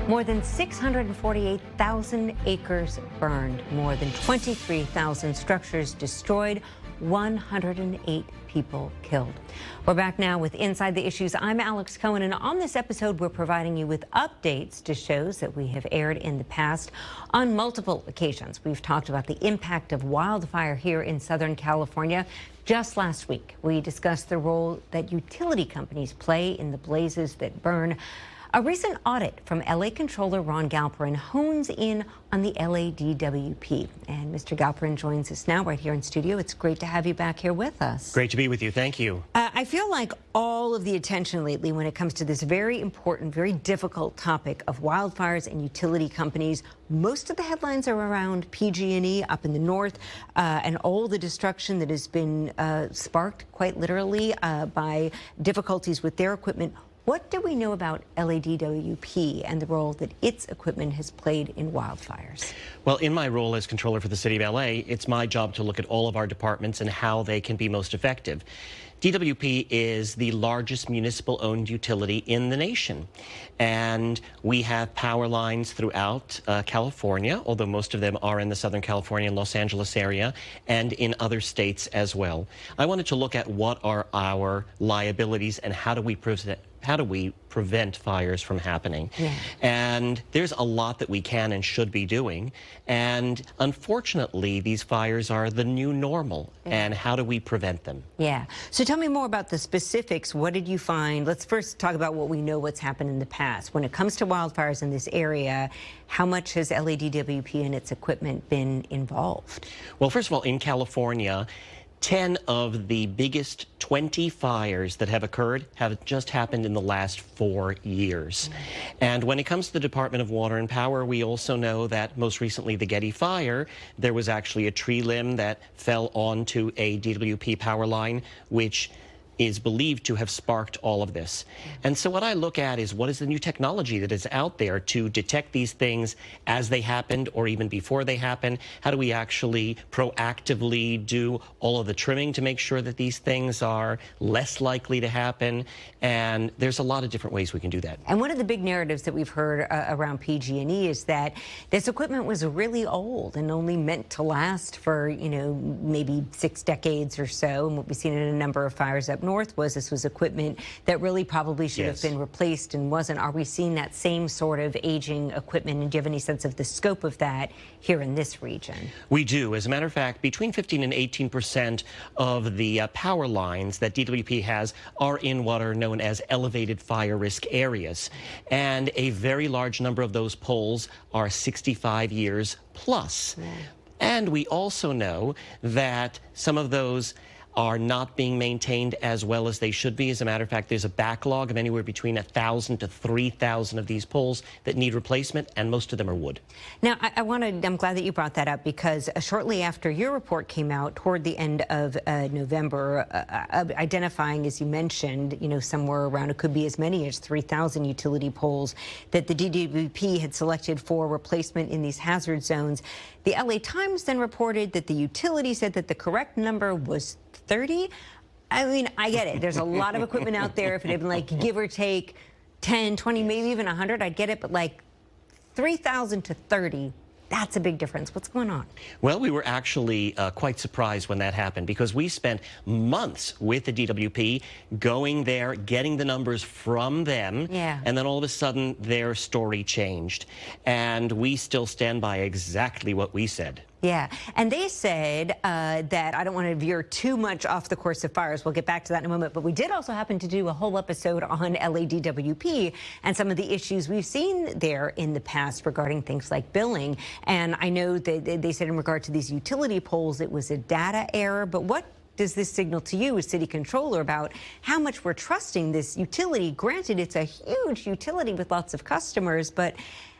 More than 648,000 acres burned, more than 23,000 structures destroyed, 108 people killed. We're back now with Inside the Issues. I'm Alex Cohen, and on this episode, we're providing you with updates to shows that we have aired in the past. On multiple occasions, we've talked about the impact of wildfire here in Southern California. Just last week, we discussed the role that utility companies play in the blazes that burn. A recent audit from LA Controller Ron Galperin hones in on the LADWP. And Mr. Galperin joins us now right here in studio. It's great to have you back here with us. Great to be with you. Thank you. I feel like all of the attention lately when it comes to this very important, very difficult topic of wildfires and utility companies, most of the headlines are around PG&E up in the north and all the destruction that has been sparked quite literally by difficulties with their equipment. What do we know about LADWP and the role that its equipment has played in wildfires? Well, in my role as controller for the city of LA, it's my job to look at all of our departments and how they can be most effective. DWP is the largest municipal-owned utility in the nation, and we have power lines throughout California, although most of them are in the Southern California and Los Angeles area, and in other states as well. I wanted to look at what are our liabilities and how do we prevent fires from happening. Yeah. And there's a lot that we can and should be doing. And unfortunately, these fires are the new normal. Yeah. And how do we prevent them? Yeah. So tell me more about the specifics. What did you find? Let's first talk about what we know what's happened in the past. When it comes to wildfires in this area, how much has LADWP and its equipment been involved? Well, first of all, in California, 10 of the biggest 20 fires that have occurred have just happened in the last 4 years. And when it comes to the Department of Water and Power, we also know that most recently the Getty fire, there was actually a tree limb that fell onto a DWP power line, which is believed to have sparked all of this. And so what I look at is what is the new technology that is out there to detect these things as they happened or even before they happen? How do we actually proactively do all of the trimming to make sure that these things are less likely to happen? And there's a lot of different ways we can do that. And one of the big narratives that we've heard around PG&E is that this equipment was really old and only meant to last for, you know, maybe 6 decades or so. And what we've seen in a number of fires up north was this was equipment that really probably should have been replaced and wasn't. Are we seeing that same sort of aging equipment? And do you have any sense of the scope of that here in this region? We do. As a matter of fact, between 15 and 18% of the power lines that DWP has are in what are known as elevated fire risk areas. And a very large number of those poles are 65 years plus. Yeah. And we also know that some of those are not being maintained as well as they should be. As a matter of fact, there's a backlog of anywhere between 1,000 to 3,000 of these poles that need replacement, and most of them are wood. Now, I'm glad that you brought that up, because shortly after your report came out toward the end of November, identifying, as you mentioned, you know, somewhere around, it could be as many as 3,000 utility poles that the DWP had selected for replacement in these hazard zones. The LA Times then reported that the utility said that the correct number was 30. I mean, I get it. There's a lot of equipment out there. If it had been like give or take 10, 20, maybe even 100, I'd get it. But like 3,000 to 30, that's a big difference. What's going on? Well, we were actually quite surprised when that happened, because we spent months with the DWP going there, getting the numbers from them. Yeah. And then all of a sudden their story changed. And we still stand by exactly what we said. Yeah, and they said that, I don't want to veer too much off the course of fires, we'll get back to that in a moment, but we did also happen to do a whole episode on LADWP and some of the issues we've seen there in the past regarding things like billing. And I know that they said in regard to these utility poles, it was a data error, but what does this signal to you as city controller about how much we're trusting this utility? Granted, it's a huge utility with lots of customers, but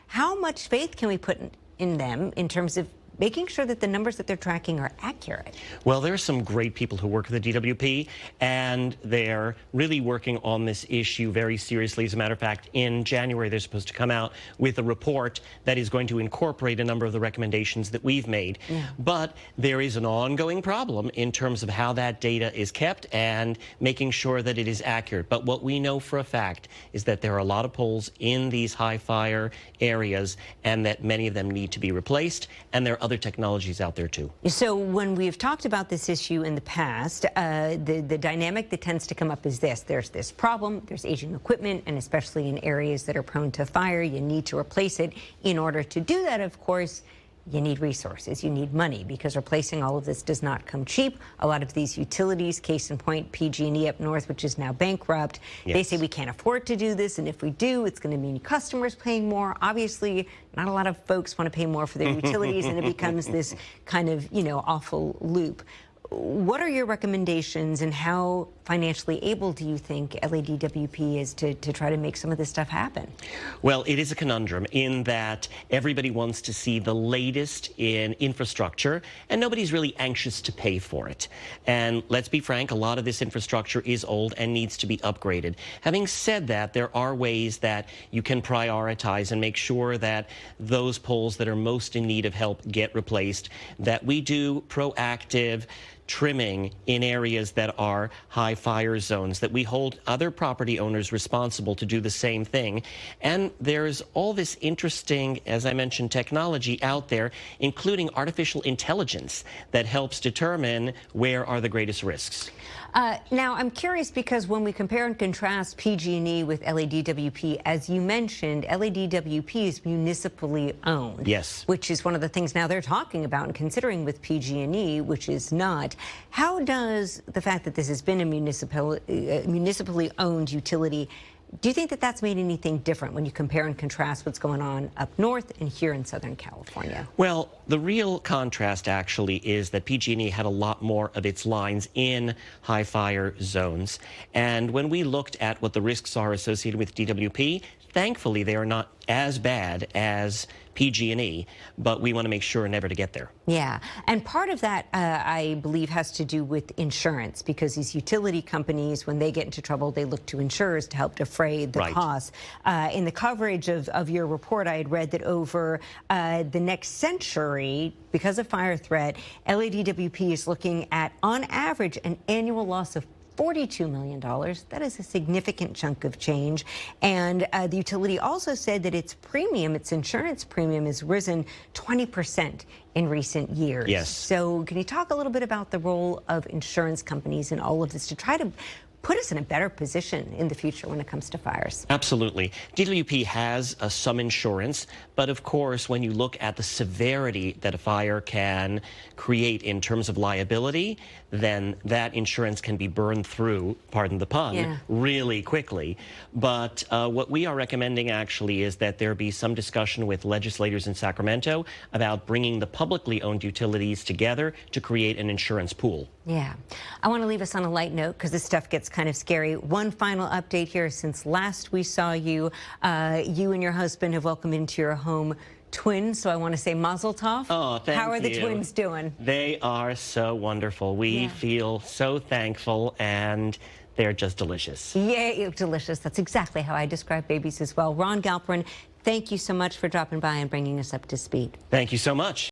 how much faith can we put in them in terms of making sure that the numbers that they're tracking are accurate? Well, there are some great people who work at the DWP, and they're really working on this issue very seriously. As a matter of fact, in January, they're supposed to come out with a report that is going to incorporate a number of the recommendations that we've made. Yeah. But there is an ongoing problem in terms of how that data is kept and making sure that it is accurate. But what we know for a fact is that there are a lot of poles in these high fire areas, and that many of them need to be replaced, and there are other technologies out there too. So when we've talked about this issue in the past, the dynamic that tends to come up is this. There's this problem, there's aging equipment, and especially in areas that are prone to fire, you need to replace it. In order to do that, of course, you need resources, you need money, because replacing all of this does not come cheap. A lot of these utilities, case in point, PG&E up north, which is now bankrupt, yes, they say we can't afford to do this, and if we do, it's going to mean customers paying more. Obviously, not a lot of folks want to pay more for their utilities, and it becomes this kind of, awful loop. What are your recommendations, and how financially able do you think LADWP is to try to make some of this stuff happen? Well, it is a conundrum in that everybody wants to see the latest in infrastructure, and nobody's really anxious to pay for it. And let's be frank, a lot of this infrastructure is old and needs to be upgraded. Having said that, there are ways that you can prioritize and make sure that those poles that are most in need of help get replaced, that we do proactive trimming in areas that are high fire zones, that we hold other property owners responsible to do the same thing. And there's all this interesting, as I mentioned, technology out there, including artificial intelligence, that helps determine where are the greatest risks. Now, I'm curious, because when we compare and contrast PG&E with LADWP, as you mentioned, LADWP is municipally owned. Yes. Which is one of the things now they're talking about and considering with PG&E, which is not. How does the fact that this has been a municipally owned utility, do you think that that's made anything different when you compare and contrast what's going on up north and here in Southern California? Well, the real contrast actually is that PG&E had a lot more of its lines in high fire zones. And when we looked at what the risks are associated with DWP, thankfully they are not as bad as PG&E, but we want to make sure never to get there. Yeah, and part of that, I believe, has to do with insurance, because these utility companies, when they get into trouble, they look to insurers to help defray the costs. In the coverage of your report, I had read that over the next century, because of fire threat, LADWP is looking at, on average, an annual loss of $42 million. That is a significant chunk of change. And the utility also said that its premium, its insurance premium, has risen 20% in recent years. Yes. So can you talk a little bit about the role of insurance companies in all of this to try to put us in a better position in the future when it comes to fires? Absolutely. DWP has some insurance, but of course, when you look at the severity that a fire can create in terms of liability, then that insurance can be burned through, pardon the pun, really quickly. But what we are recommending actually is that there be some discussion with legislators in Sacramento about bringing the publicly owned utilities together to create an insurance pool. Yeah. I want to leave us on a light note, because this stuff gets kind of scary. One final update here. Since last we saw you, you and your husband have welcomed into your home twins, so I want to say mazel tov. Oh, thank you. How are the twins doing? They are so wonderful. We feel so thankful, and they're just delicious. Yeah, delicious. That's exactly how I describe babies as well. Ron Galperin, thank you so much for dropping by and bringing us up to speed. Thank you so much.